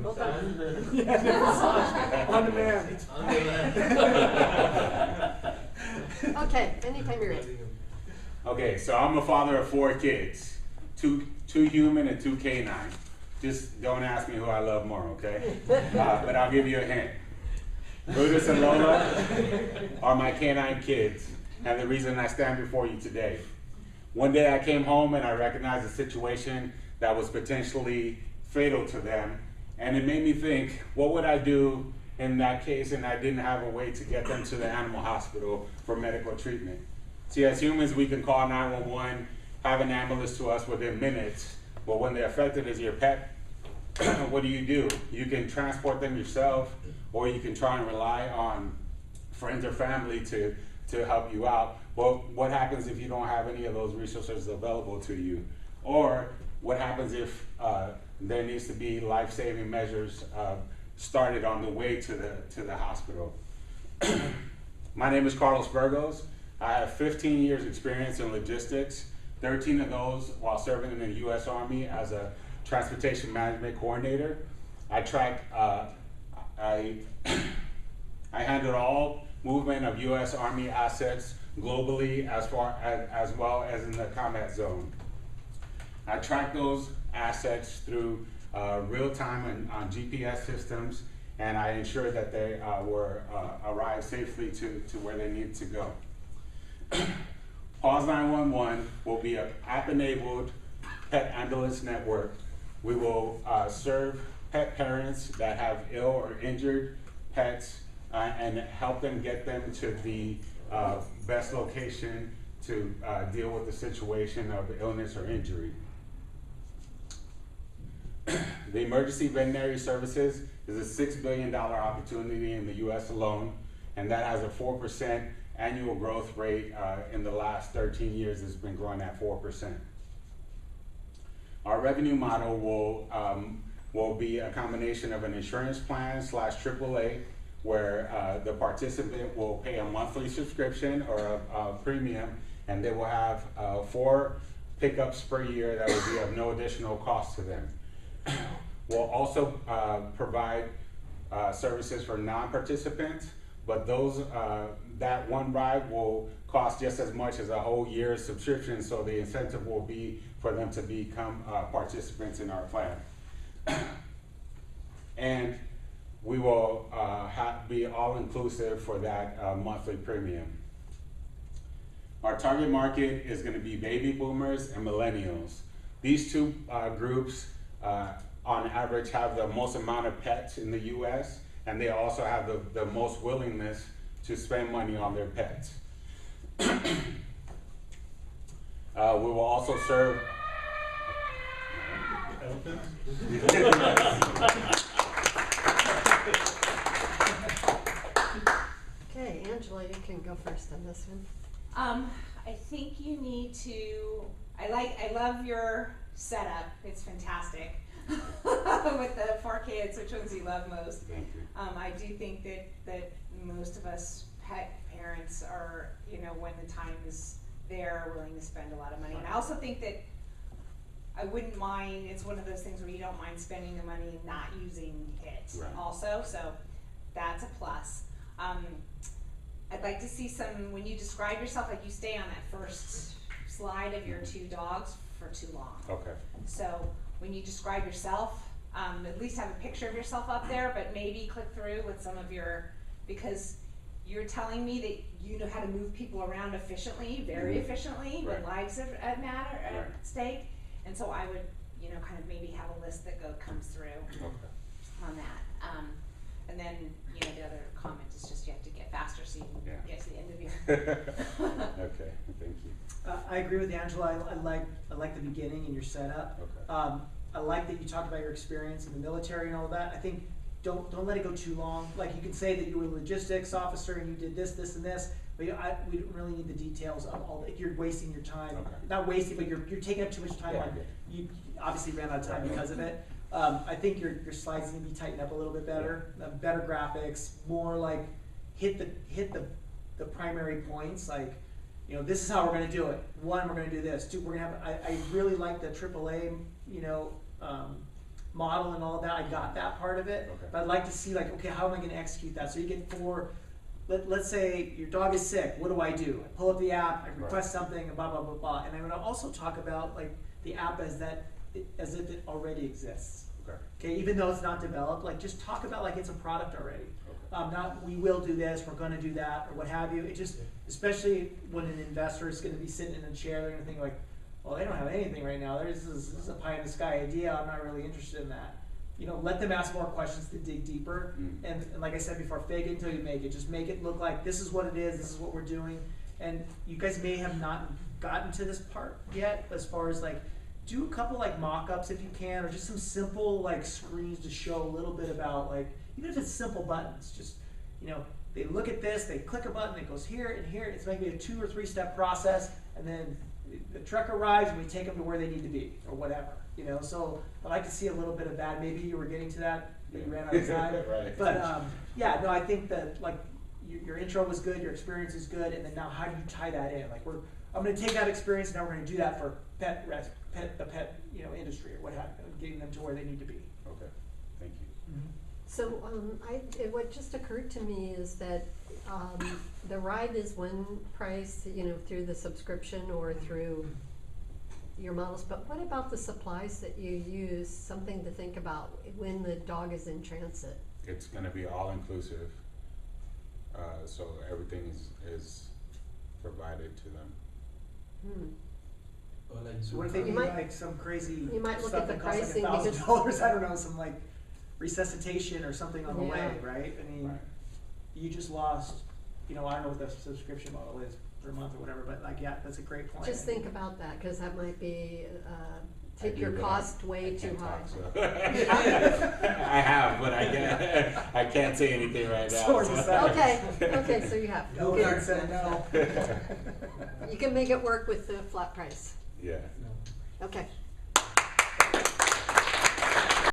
Well done. On demand. Okay, anytime you're ready. Okay, so I'm a father of 4 kids, two human and 2 canine. Just don't ask me who I love more, okay? But I'll give you a hint. Brutus and Lola are my canine kids, and the reason I stand before you today. One day I came home and I recognized a situation that was potentially fatal to them, and it made me think, what would I do in that case, and I didn't have a way to get them to the animal hospital for medical treatment. See, as humans, we can call 911, have an ambulance to us within minutes, but when the affected is your pet, what do? You can transport them yourself, or you can try and rely on friends or family to help you out. But what happens if you don't have any of those resources available to you? Or what happens if there needs to be life-saving measures started on the way to the hospital? My name is Carlos Burgos. I have 15 years experience in logistics, 13 of those while serving in the U.S. Army as a transportation management coordinator. I handled all movement of U.S. Army assets globally as well as in the combat zone. I track those assets through real time on GPS systems, and I ensure that they arrived safely to where they need to go. Pause 911 will be an app-enabled pet ambulance network. We will serve pet parents that have ill or injured pets and help them get them to the best location to deal with the situation of illness or injury. The emergency veterinary services is a $6 billion opportunity in the U.S. alone, and that has a 4% annual growth rate. In the last 13 years, it's been growing at 4%. Our revenue model will be a combination of an insurance plan / AAA, where the participant will pay a monthly subscription or a premium, and they will have 4 pickups per year that will be of no additional cost to them. We'll also provide services for non-participants, but those that one ride will cost just as much as a whole year's subscription, so the incentive will be for them to become participants in our plan. And we will be all-inclusive for that monthly premium. Our target market is going to be baby boomers and millennials. These two groups on average have the most amount of pets in the U.S., and they also have the most willingness to spend money on their pets. We will also serve Okay, Angela, you can go first on this one. I think you need to, I love your setup, it's fantastic. With the 4 kids, which ones you love most. Thank you. I do think that most of us pet parents are, when the time is there, willing to spend a lot of money. And I also think that I wouldn't mind, it's one of those things where you don't mind spending the money and not using it also, so that's a plus. I'd like to see when you describe yourself, like you stay on that first slide of your 2 dogs for too long. Okay. So when you describe yourself, at least have a picture of yourself up there, but maybe click through with some of because you're telling me that you know how to move people around efficiently, very efficiently, when lives are at stake. And so I would, kind of maybe have a list that comes through on that. And then, the other comment is just you have to get faster so you can get to the end of your. Okay, thank you. I agree with Angela. I like the beginning and your setup. Okay. I like that you talked about your experience in the military and all that. I think don't let it go too long. Like, you can say that you were a logistics officer and you did this, this, and this, but we don't really need the details of all that. You're wasting your time. Okay. Not wasting, but you're taking up too much time. You obviously ran out of time because of it. I think your slides need to be tightened up a little bit better. Better graphics, more like hit the primary points. Like, this is how we're going to do it. 1, we're going to do this. 2, we're going to have. I really like the AAA, model and all of that, I got that part of it. Okay. But I'd like to see like, okay, how am I gonna execute that? So you get 4, let's say your dog is sick, what do? I pull up the app, I request something, blah, blah, blah, blah. And I'm gonna also talk about like the app as if it already exists. Okay. Okay, even though it's not developed, like just talk about like it's a product already. Not we will do this, we're gonna do that, or what have you. It just, especially when an investor is gonna be sitting in a chair, they're gonna think like, well, they don't have anything right now. This is a pie in the sky idea. I'm not really interested in that. You know, let them ask more questions to dig deeper. And like I said before, fake it until you make it. Just make it look like this is what it is, this is what we're doing. And you guys may have not gotten to this part yet, as far as like, do a couple like mock-ups if you can, or just some simple like screens to show a little bit about like, even if it's simple buttons, just, you know, they look at this, they click a button, it goes here and here. It's maybe a 2 or 3 step process, and then the truck arrives and we take them to where they need to be, or whatever, you know. So I'd like to see a little bit of that. Maybe you were getting to that, but you ran out of time. Right. But yeah, no, I think that like your intro was good, your experience is good, and then now how do you tie that in? Like I'm going to take that experience, and now we're going to do that for the pet industry or what have you, getting them to where they need to be. Okay, thank you. So, what just occurred to me is that, the ride is one price, you know, through the subscription or through your models, but what about the supplies that you use? Something to think about when the dog is in transit. It's gonna be all inclusive, so everything is provided to them. Or like So what if they You need might- like some crazy you might look stuff at the that costs pricing like because- $1,000? I don't know, some like resuscitation or something on the way, Yeah. right? I mean, Right. you just lost, you know, I don't know what the subscription model is per month or whatever, but like, yeah, that's a great point. Just think about that, cause that might be, I take do, your but cost I way too can't high. talk, so. I have, but I can't say anything right now. Sword so. aside. Okay, so you have. No, Okay. Karen said no. You can make it work with the flat price. Yeah. no. Okay,